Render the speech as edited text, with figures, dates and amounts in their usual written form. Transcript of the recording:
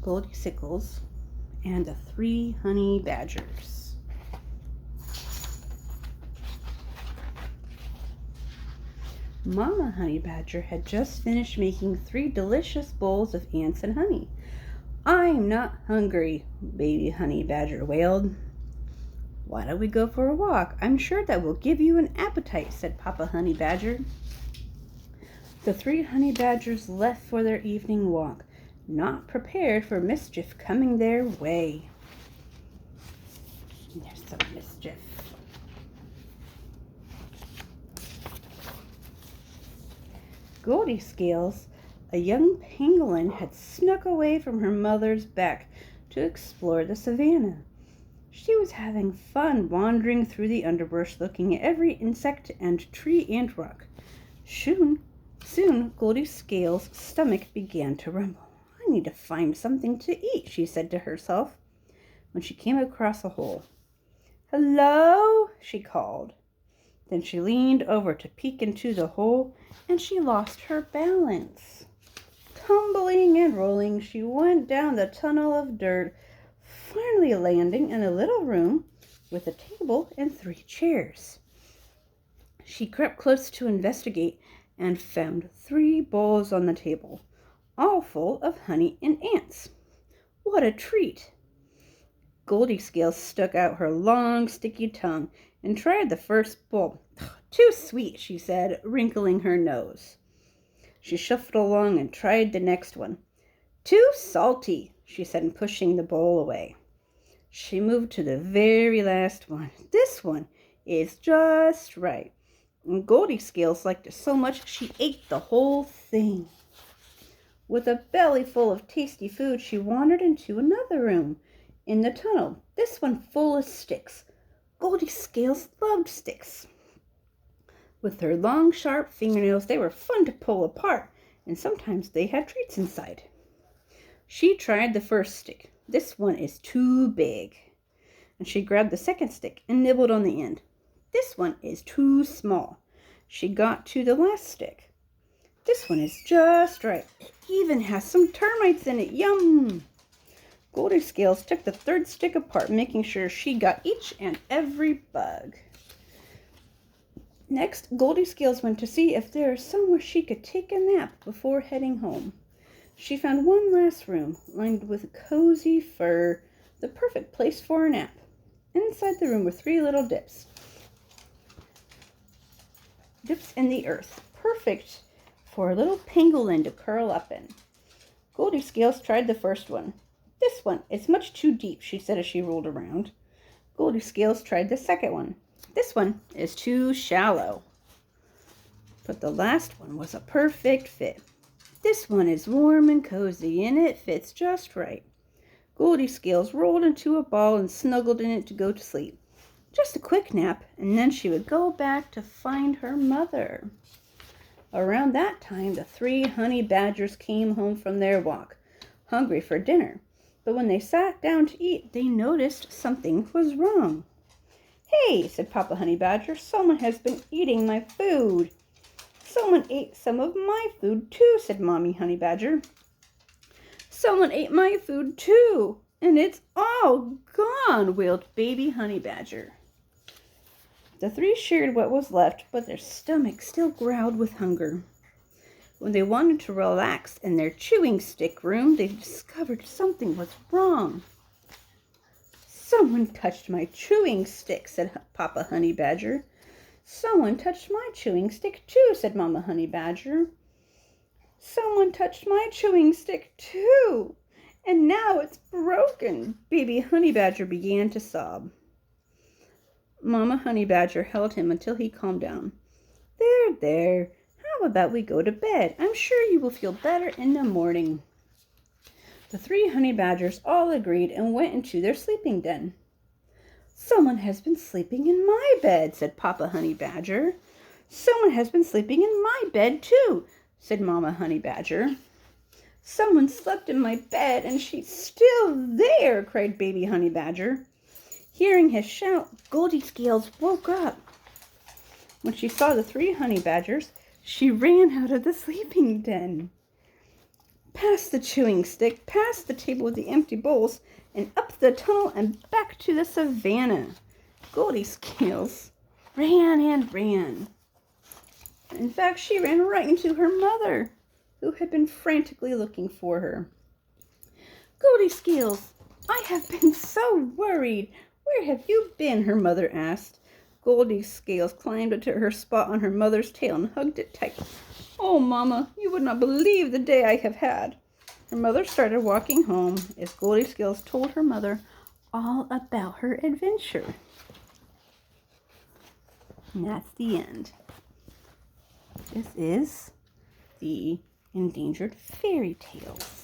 Goldiscales and the 3 honey badgers. Mama Honey Badger had just finished making 3 delicious bowls of ants and honey. "I'm not hungry," Baby Honey Badger wailed. "Why don't we go for a walk? I'm sure that will give you an appetite," said Papa Honey Badger. The 3 honey badgers left for their evening walk, not prepared for mischief coming their way. There's some mischief. Goldiscales, a young pangolin, had snuck away from her mother's back to explore the savannah. She was having fun wandering through the underbrush, looking at every insect and tree and rock. Soon Goldiscales' stomach began to rumble. "I need to find something to eat," she said to herself when she came across a hole. "Hello," she called. Then she leaned over to peek into the hole, and she lost her balance. Tumbling and rolling, she went down the tunnel of dirt, finally landing in a little room with a table and 3 chairs. She crept close to investigate and found 3 bowls on the table, all full of honey and ants. What a treat! Goldiscales stuck out her long, sticky tongue and tried the first bowl. "Too sweet," she said, wrinkling her nose. She shuffled along and tried the next one. "Too salty," she said, pushing the bowl away. She moved to the very last one. "This one is just right." And Goldiscales liked it so much she ate the whole thing. With a belly full of tasty food, she wandered into another room in the tunnel, this one full of sticks. Goldiscales loved sticks. With her long, sharp fingernails, they were fun to pull apart, and sometimes they had treats inside. She tried the first stick. "This one is too big." And she grabbed the second stick and nibbled on the end. "This one is too small." She got to the last stick. "This one is just right. It even has some termites in it. Yum!" Goldiscales took the 3rd stick apart, making sure she got each and every bug. Next, Goldiscales went to see if there was somewhere she could take a nap before heading home. She found one last room, lined with cozy fur, the perfect place for a nap. Inside the room were 3 little dips in the earth, perfect for a little pangolin to curl up in. Goldiscales tried the first one. "This one is much too deep," she said as she rolled around. Goldiscales tried the second one. "This one is too shallow." But the last one was a perfect fit. "This one is warm and cozy, and it fits just right." Goldiscales rolled into a ball and snuggled in it to go to sleep. Just a quick nap, and then she would go back to find her mother. Around that time, the 3 honey badgers came home from their walk, hungry for dinner. But when they sat down to eat, they noticed something was wrong. "Hey," said Papa Honey Badger, "someone has been eating my food." "Someone ate some of my food too," said Mommy Honey Badger. "Someone ate my food too, and it's all gone," wailed Baby Honey Badger. The 3 shared what was left, but their stomachs still growled with hunger. When they wanted to relax in their chewing stick room, they discovered something was wrong. "Someone touched my chewing stick," said Papa Honey Badger. "Someone touched my chewing stick too," said Mama Honey Badger. "Someone touched my chewing stick too, and now it's broken." Baby Honey Badger began to sob. Mama Honey Badger held him until he calmed down. There. How about we go to bed? I'm sure you will feel better in the morning." The 3 honey badgers all agreed and went into their sleeping den. "Someone has been sleeping in my bed," said Papa Honey Badger. "Someone has been sleeping in my bed too," said Mama Honey Badger. "Someone slept in my bed and she's still there," cried Baby Honey Badger. Hearing his shout, Goldiscales woke up. When she saw the 3 honey badgers, she ran out of the sleeping den. past the chewing stick, past the table with the empty bowls, and up the tunnel and back to the savannah. Goldiscales ran and ran. In fact, she ran right into her mother, who had been frantically looking for her. Goldiscales, I have been so worried. Where have you been? Her mother asked. Goldiscales climbed up to her spot on her mother's tail and hugged it tight. Oh, Mama, you would not believe the day I have had. Her mother started walking home as Goldiscales told her mother all about her adventure. And that's the end. This is the Endangered Fairy Tales.